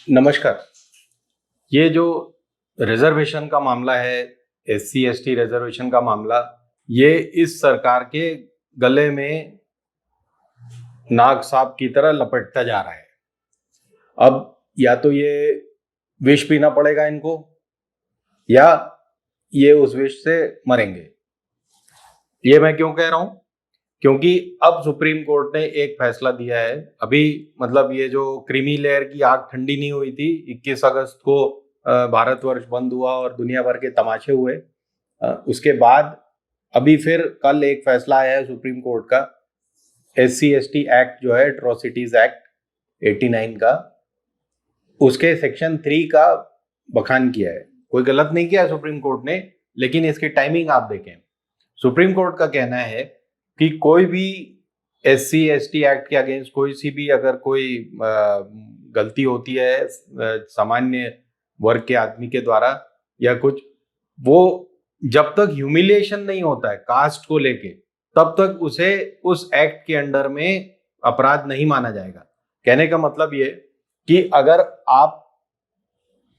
नमस्कार। ये जो रिजर्वेशन का मामला है, एससी एसटी रिजर्वेशन का मामला, ये इस सरकार के गले में नाग सांप की तरह लपेटता जा रहा है। अब या तो ये विष पीना पड़ेगा इनको, या ये उस विष से मरेंगे। ये मैं क्यों कह रहा हूं? क्योंकि अब सुप्रीम कोर्ट ने एक फैसला दिया है। अभी मतलब ये जो क्रीमी लेयर की आग ठंडी नहीं हुई थी, 21 अगस्त को भारतवर्ष बंद हुआ और दुनिया भर के तमाशे हुए। उसके बाद अभी फिर कल एक फैसला आया है सुप्रीम कोर्ट का, एससी एसटी एक्ट जो है, एट्रोसिटीज एक्ट 89 का, उसके सेक्शन 3 का बखान किया है। कोई गलत नहीं किया सुप्रीम कोर्ट ने, लेकिन इसकी टाइमिंग आप देखें। सुप्रीम कोर्ट का कहना है कि कोई भी एससी एसटी एक्ट के अगेंस्ट कोई सी भी अगर कोई गलती होती है सामान्य वर्ग के आदमी के द्वारा या कुछ, वो जब तक ह्यूमिलिएशन नहीं होता है कास्ट को लेके, तब तक उसे उस एक्ट के अंडर में अपराध नहीं माना जाएगा। कहने का मतलब ये कि अगर आप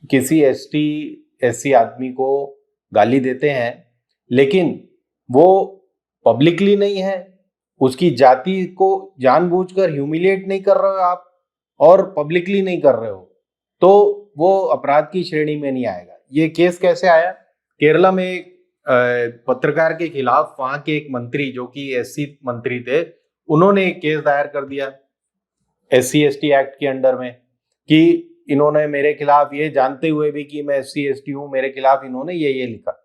किसी एसटी एससी आदमी को गाली देते हैं, लेकिन वो पब्लिकली नहीं है, उसकी जाति को जानबूझकर ह्यूमिलिएट नहीं कर रहे हो आप और पब्लिकली नहीं कर रहे हो, तो वो अपराध की श्रेणी में नहीं आएगा। ये केस कैसे आया? केरला में एक पत्रकार के खिलाफ वहां के एक मंत्री, जो कि एससी मंत्री थे, उन्होंने एक केस दायर कर दिया एससी एसटी एक्ट के अंडर में कि इन्होंने मेरे खिलाफ, ये जानते हुए भी कि मैं एससी एसटी हूं, मेरे खिलाफ इन्होंने ये लिखा।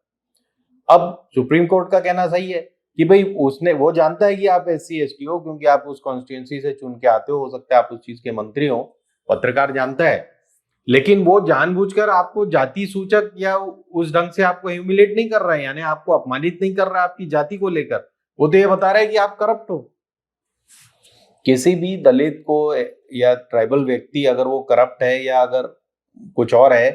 अब सुप्रीम कोर्ट का कहना सही है कि भाई उसने, वो जानता है कि आप एससी एसटी हो क्योंकि आप उस कॉन्स्टिट्यूंसी से चुन के आते हो सकता है आप उस चीज के मंत्री हो, पत्रकार जानता है, लेकिन वो जानबूझकर आपको जाति सूचक या उस ढंग से आपको ह्यूमिलेट नहीं कर रहा है, यानी आपको अपमानित नहीं कर रहा है आपकी जाति को लेकर। वो तो ये बता रहा है कि आप करप्ट हो। किसी भी दलित को या ट्राइबल व्यक्ति अगर वो करप्ट है या अगर कुछ और है,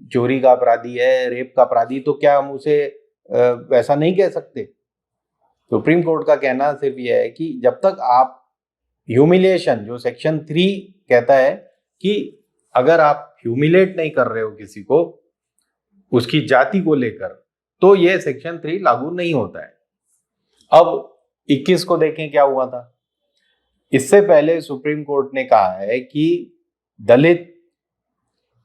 चोरी का अपराधी है, रेप का अपराधी, तो क्या हम उसे वैसा नहीं कह सकते? सुप्रीम कोर्ट का कहना सिर्फ यह है कि जब तक आप ह्यूमिलिएशन, जो सेक्शन 3 कहता है कि अगर आप ह्यूमिलेट नहीं कर रहे हो किसी को उसकी जाति को लेकर, तो ये सेक्शन 3 लागू नहीं होता है। अब 21 को देखें क्या हुआ था। इससे पहले सुप्रीम कोर्ट ने कहा है कि दलित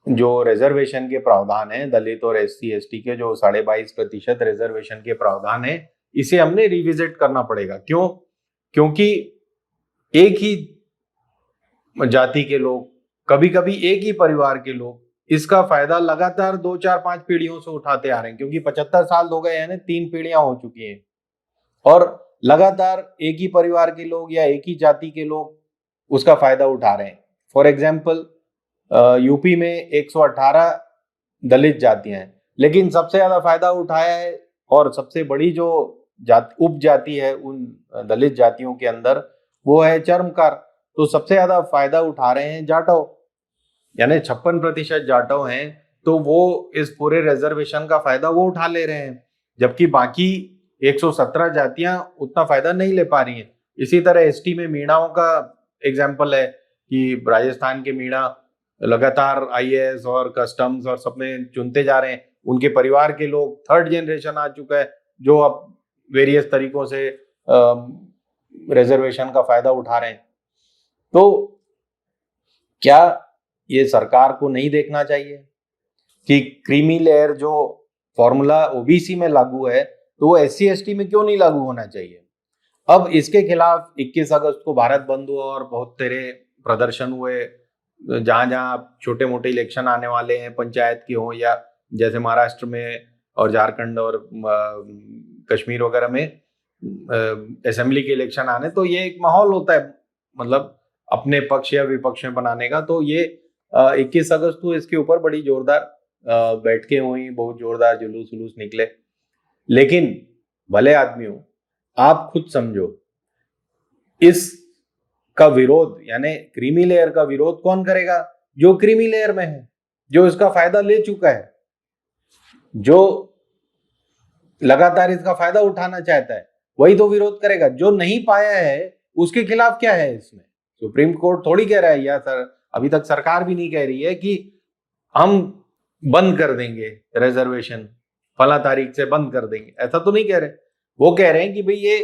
जो रिजर्वेशन के प्रावधान है, दलित और एससी एसटी के जो 22.5% रिजर्वेशन के प्रावधान है, इसे हमने रिविजिट करना पड़ेगा। क्यों? क्योंकि एक ही जाति के लोग, कभी कभी एक ही परिवार के लोग इसका फायदा लगातार 2 4 5 पीढ़ियों से उठाते आ रहे हैं, क्योंकि 75 साल हो गए, यानी 3 पीढ़ियां हो चुकी हैं, और लगातार एक ही परिवार के लोग या एक ही जाति के लोग उसका फायदा उठा रहे हैं। फॉर एग्जाम्पल, यूपी में 118 दलित जातियां हैं, लेकिन सबसे ज्यादा फायदा उठाया है और सबसे बड़ी जो उप जाति है उन दलित जातियों के अंदर, वो है चर्मकार। तो सबसे ज्यादा फायदा उठा रहे हैं जाटव, यानी 56% जाटव हैं, तो वो इस पूरे रिजर्वेशन का फायदा वो उठा ले रहे हैं, जबकि बाकी 117 जातियां उतना फायदा नहीं ले पा रही हैं। इसी तरह एसटी में मीणाओं का एग्जाम्पल है कि राजस्थान के मीणा लगातार आईएएस और कस्टम्स और सब में चुनते जा रहे हैं, उनके परिवार के लोग, थर्ड जनरेशन आ चुका है जो अब वेरियस तरीकों से रिजर्वेशन का फायदा उठा रहे हैं। तो क्या ये सरकार को नहीं देखना चाहिए कि क्रीमी लेयर जो फॉर्मूला ओबीसी में लागू है, तो वो एससी एसटी में क्यों नहीं लागू होना चाहिए? अब इसके खिलाफ 21 अगस्त को भारत बंद हुआ और बहुत तेरे प्रदर्शन हुए। जहां जहां छोटे मोटे इलेक्शन आने वाले हैं, पंचायत के हों या जैसे महाराष्ट्र में और झारखंड और कश्मीर वगैरह में असेंबली के इलेक्शन आने, तो ये एक माहौल होता है मतलब अपने पक्ष या विपक्ष में बनाने का। तो ये 21 अगस्त को इसके ऊपर बड़ी जोरदार बैठकें हुई, बहुत जोरदार जुलूस उलूस निकले। लेकिन भले आदमियों, आप खुद समझो, इस का विरोध यानी क्रीमी लेयर का विरोध कौन करेगा? जो क्रीमी लेयर में है, जो इसका फायदा ले चुका है, जो लगातार इसका फायदा उठाना चाहता है, वही तो विरोध करेगा। जो नहीं पाया है उसके खिलाफ क्या है इसमें? सुप्रीम कोर्ट थोड़ी कह रहा है या सर अभी तक सरकार भी नहीं कह रही है कि हम बंद कर देंगे रिजर्वेशन, फला तारीख से बंद कर देंगे, ऐसा तो नहीं कह रहे। वो कह रहे हैं कि भाई ये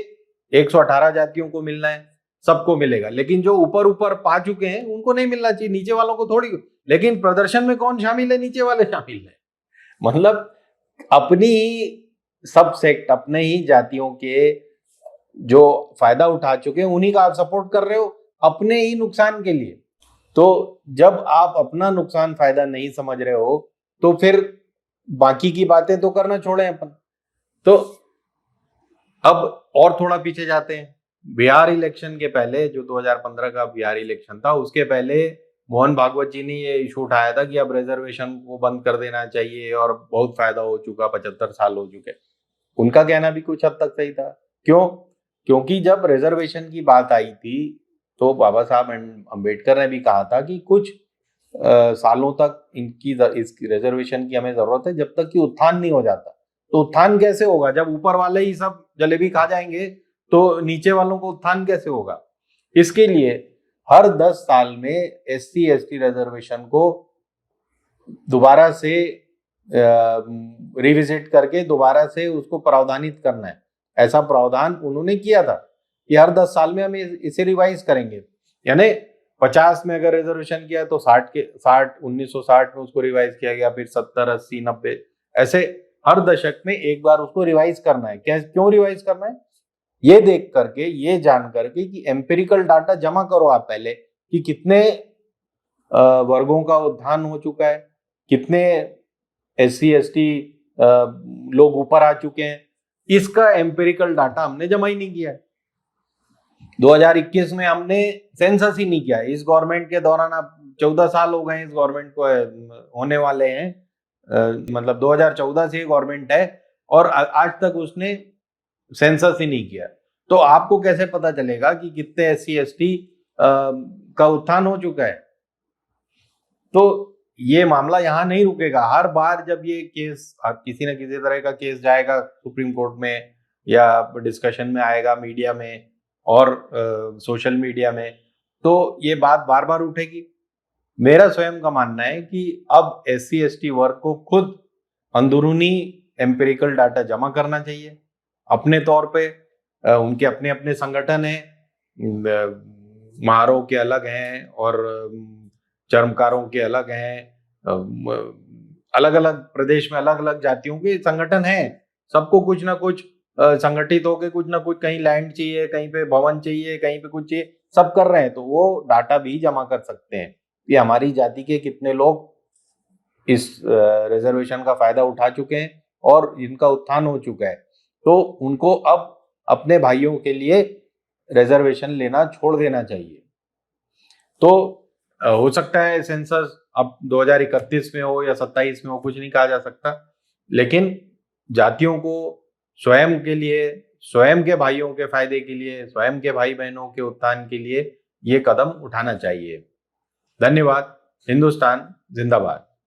118 जातियों को मिलना है, सबको मिलेगा, लेकिन जो ऊपर ऊपर पा चुके हैं उनको नहीं मिलना चाहिए, नीचे वालों को थोड़ी। लेकिन प्रदर्शन में कौन शामिल है? नीचे वाले शामिल है। मतलब अपनी ही सब सेक्ट, अपने ही जातियों के जो फायदा उठा चुके हैं उन्हीं का आप सपोर्ट कर रहे हो अपने ही नुकसान के लिए। तो जब आप अपना नुकसान फायदा नहीं समझ रहे हो तो फिर बाकी की बातें तो करना छोड़े अपन। तो अब और थोड़ा पीछे जाते हैं। बिहार इलेक्शन के पहले, जो 2015 का बिहार इलेक्शन था, उसके पहले मोहन भागवत जी ने ये इशू उठाया था कि अब रिजर्वेशन को बंद कर देना चाहिए और बहुत फायदा हो चुका, 75 साल हो चुके। उनका कहना भी कुछ हद तक सही था। क्यों? क्योंकि जब रिजर्वेशन की बात आई थी तो बाबा साहब अम्बेडकर ने भी कहा था कि कुछ सालों तक इस रिजर्वेशन की हमें जरूरत है, जब तक कि उत्थान नहीं हो जाता। तो उत्थान कैसे होगा? जब ऊपर वाले ही सब जलेबी खा जाएंगे तो नीचे वालों को उत्थान कैसे होगा? इसके लिए हर 10 साल में SC ST रिजर्वेशन को दोबारा से रिविजिट करके दोबारा से उसको प्रावधानित करना है। ऐसा प्रावधान उन्होंने किया था कि हर 10 साल में हम इसे रिवाइज करेंगे। यानी 50 में अगर रिजर्वेशन किया तो 1960 में उसको रिवाइज किया गया, फिर 70, 80, 90, ऐसे हर दशक में एक बार उसको रिवाइज करना है। क्यों रिवाइज करना है? ये देख करके, ये जान करके कि एम्पिरिकल डाटा जमा करो आप पहले कि कितने वर्गों का उत्थान हो चुका है, कितने SC ST लोग ऊपर आ चुके हैं। इसका एम्पिरिकल डाटा हमने जमा ही नहीं किया है। 2021 में हमने सेंसस ही नहीं किया। इस गवर्नमेंट के दौरान, अब 14 साल हो गए इस गवर्नमेंट को होने वाले हैं, मतलब 2014 से गवर्नमेंट है और आज तक उसने सेंसस ही नहीं किया। तो आपको कैसे पता चलेगा कि कितने SC ST का उत्थान हो चुका है? तो ये मामला यहाँ नहीं रुकेगा। हर बार जब ये केस, किसी न किसी तरह का केस जाएगा सुप्रीम कोर्ट में या डिस्कशन में आएगा मीडिया में और सोशल मीडिया में, तो ये बात बार बार उठेगी। मेरा स्वयं का मानना है कि अब SC ST वर्ग को खुद अंदरूनी एम्पिरिकल डाटा जमा करना चाहिए अपने तौर पे। उनके अपने अपने संगठन हैं, महारों के अलग हैं और चर्मकारों के अलग हैं, अलग अलग प्रदेश में अलग अलग जातियों के संगठन हैं। सबको कुछ ना कुछ संगठित होकर कुछ ना कुछ, कहीं लैंड चाहिए, कहीं पे भवन चाहिए, कहीं पे कुछ चाहिए, सब कर रहे हैं। तो वो डाटा भी जमा कर सकते हैं कि हमारी जाति के कितने लोग इस रिजर्वेशन का फायदा उठा चुके हैं और इनका उत्थान हो चुका है। तो उनको अब अपने भाइयों के लिए रिजर्वेशन लेना छोड़ देना चाहिए। तो हो सकता है सेंसस अब 2031 में हो या 27 में हो, कुछ नहीं कहा जा सकता, लेकिन जातियों को स्वयं के लिए, स्वयं के भाइयों के फायदे के लिए, स्वयं के भाई बहनों के उत्थान के लिए ये कदम उठाना चाहिए। धन्यवाद। हिंदुस्तान जिंदाबाद।